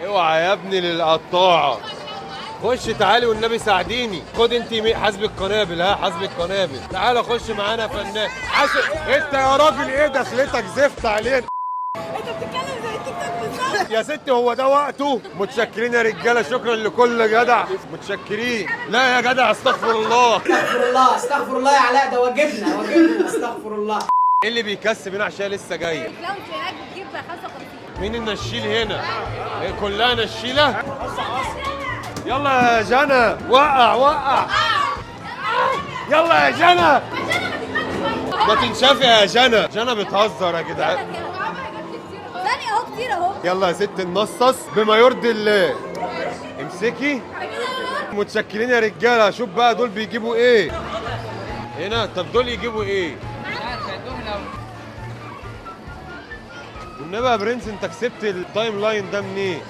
اوعى يا ابني للقطاعه. خش تعالي والنبي ساعديني. خد انت حاسب القنابل. ها حاسب القنابل. تعالى خش معانا يا فنان. انت يا راجل ايه دخلتك زفت علينا. انت بتتكلم زي التيك توك بالظبط. يا ستي هو ده وقته. متشكرين يا رجاله، شكرا لكل جدع. متشكرين. لا يا جدع استغفر الله. استغفر الله استغفر الله يا علاء، ده واجبنا واجبنا، استغفر الله. ايه اللي بيكسب هنا عشان لسه جاي؟ لو هناك بتجيب 55. مين النشيل هنا؟ إيه كلها نشيله؟ يلا يا جنى وقع وقع. يلا يا جنى ما تنشفي يا جنى. جنى بتهزر يا جدعان. ثانية اهو كتير اهو. يلا يا ست النصص بما يرضي الله. امسكي. متشكرين يا رجاله. شوف بقى دول بيجيبوا ايه هنا. طب دول يجيبوا ايه؟ والنبي يا برنس انت كسبت التايم لاين ده منين؟